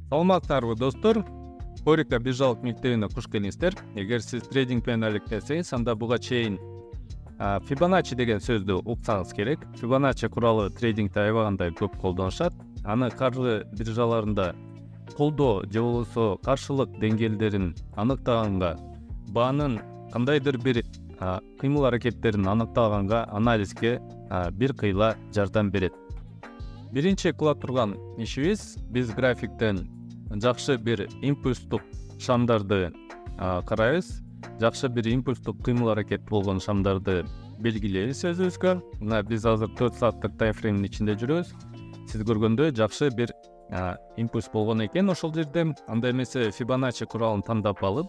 Саламатсыздарбы достор? Форика биржалык мектебине куш келиңиздер. Эгер сиз трейдинг менен алектенсеңиз, анда буга чейин Fibonacci деген сөздү уксаңыз керек. Fibonacci куралы трейдингде аябагандай көп колдонушат. Аны каржы биржаларында колдоо же болбосо каршылык деңгээлдерин аныктаганга, баанын кандайдыр бир кыймыл аракеттерин аныктаганга, анализге бир кыйла жардам берет. Биринчи кыла турган ишибиз, биз графиктен жакшы бир импульстук шамдарды карайбыз. Жакшы бир импульстук кыймыл аракет болгон шамдарды белгилейбиз өзүбүзгө. Мына биз азыр 4 сааттык таймфреймдин ичинде жүрөбүз. Сиз көргөндөй жакшы бир импульс болгон экен ошол жерде. Анда эмесе Fibonacci куралын тандап алып,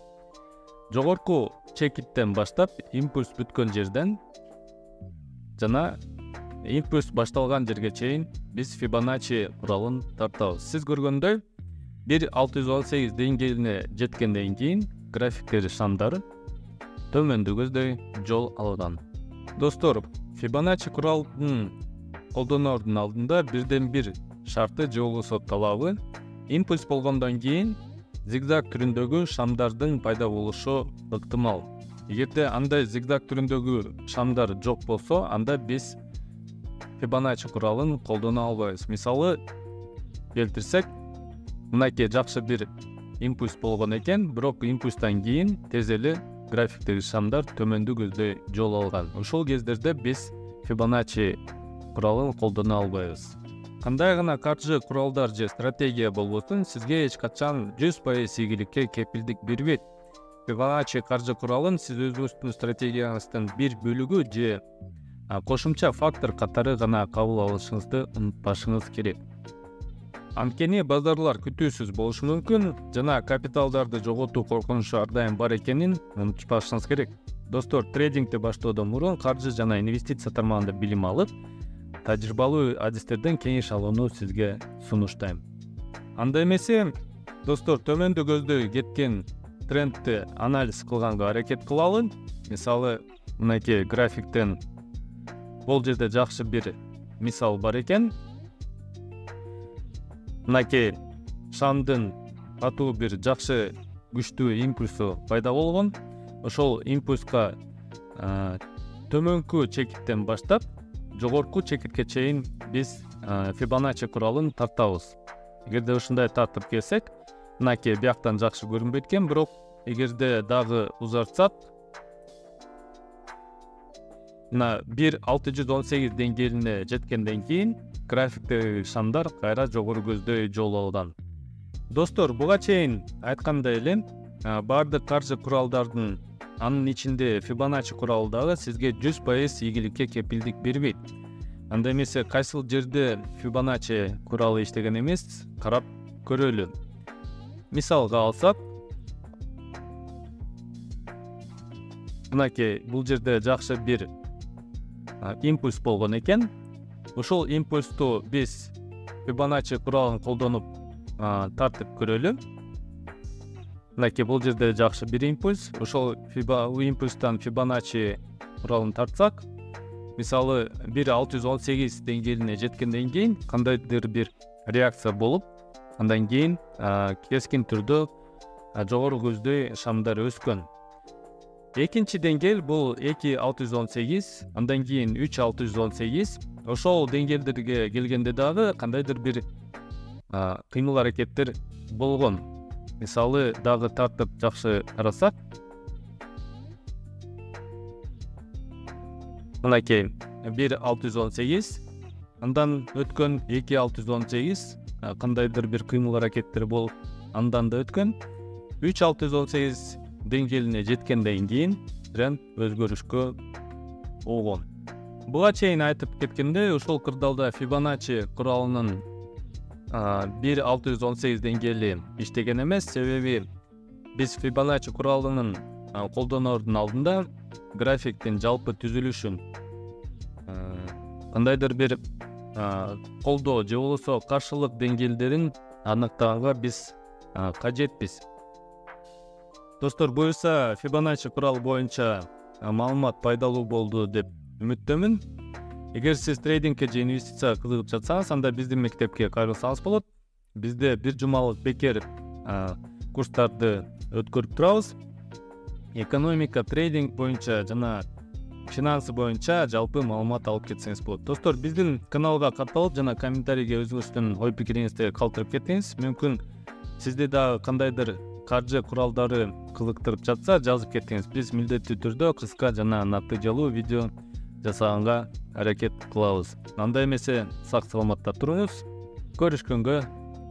жогорку чекиттен баштап импульс бүткөн жерден жана импульс башталган жерге чейин биз Fibonacci куралын тартабыз. Сиз көргөндөй 1.618 деңгээлине жеткенден кийин графиктери шамдары төмөндү көздөй жол алган. Достор, Fibonacci куралын колдоноордун алдында бирден бир шарты же болбосо талабы, импульс болгондон кийин зигзаг түрүндөгү шамдардын пайда болушу ыктымал. Эгерде андай зигзаг түрүндөгү шамдар жок болсо, анда биз Fibonacci куралын колдоно албайбыз. Мисалы келтирсек, мынакей жакшы бир импульс болгон экен, бирок импульстан кийин тез эле графиктеги шамдар төмөндү көздөй жол алган. Ошол кездерде биз Fibonacci куралын колдоно албайбыз. Кандай гана каржы куралдар же стратегия болбосун, сизге эч качан 100% ийгиликке кепилдик бербейт. Fibonacci каржы куралын сиз өзүңүздүн стратегияңыздын бир бөлүгү же кошумча фактор катары гана кабыл алышыңызды унутпашыңыз керек. Анткени базарлар күтүүсүз болушу мүмкүн жана капиталдарды жоготуу коркунучу ар дайым бар экенин унутпашыңыз керек. Достор, трейдингди баштоодон мурун каржы жана инвестиция тармагында билим алып, тажрыйбалуу адистерден кеңеш алууну сизге сунуштайм. Анда эмесе, достор, төмөндө көздөй кеткен трендти анализ кылганга аракет кылалы. Мисалы, мынакей графиктен бул жерде жакшы бир мисал бар экен. Мынакей шамдын катуу бир жакшы күчтүү импульсу пайда болгон. Ошол импульска төмөнкү чекиттен баштап жогорку чекитке чейин биз Fibonacci куралын тартабыз. Эгерде ушундай тартып келсек, мынакей бияктан жакшы көрүнбөйт экен, бирок эгерде дагы узартсак, мына 1.618 деңгээлине жеткенден кийин графиктеги шамдар кайра жогору көздөй жол алган. Достор, буга чейин айткандай эле, баардык каржы куралдардын, анын ичинде Fibonacci куралы дагы сизге 100% ийгиликке кепилдик бербейт. Анда эмесе кайсыл жерде Fibonacci куралы иштеген эмес, карап көрөлү. Мисалга алсак, мынакей бул жерде жакшы бир импульс болгон экен. Ошол импульсту биз Fibonacci куралын колдонуп тартып көрөлү. Мынакей бул жерде жакшы бир импульс. Ошол импульстан Fibonacci куралын тартсак, мисалы 1.618 деңгээлине жеткенден кийин кандайдыр бир реакция болуп, андан кийин кескин түрдө жогору көздөй шамдар өскөн. Экинчи деңгээл бул 2.618, андан кийин 3.618. Ошол деңгээлдерге келгенде дагы кандайдыр бир кыймыл аракеттер болгон. Мисалы дагы тартып жакшы карасак, мынакей 1.618, андан өткөн 2.618, кандайдыр бир кыймыл аракеттер болуп, андан да өткөн 3.618 деңгээлине жеткенден кийин тренд өзгөрүшкө болгон. Буга чейин айтып кеткендей, ошол кырдаалда Fibonacci куралынын 1.618 деңгээли иштеген эмес, себеби биз Fibonacci куралынын колдоноордун алдында графиктин жалпы түзүлүшүн, кандайдыр бир колдоо же болбосо каршылык деңгээлдерин аныктаганга биз кажетпиз. Достор, буюрса Fibonacci куралы боюнча маалымат пайдалуу болду деп үмүттөмүн. Эгер сиз трейдингке же инвестицияга кызыгып жатсаңыз, анда биздин мектепке кайрылсаңыз болот. бизде бир жумалык бекер курстарды өткөрүп турабыз. Экономика, трейдинг боюнча жана финансы боюнча жалпы маалымат алып кетсеңиз болот. Достор, биздин каналга катталып жана комментарийге өзүңүздүн ой пикириңизди калтырып кетиңиз. Мүмкүн сизди дагы кандайдыр каржы куралдары кызыктырып жатса, жазып кетиңиз. Биз милдеттүү түрдө кыска жана натыйжалуу видео жасаганга аракет кылабыз. Андай эмесе, сак саламатта туруңуз. Көрүшкөнгө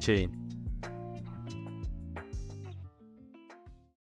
чейин.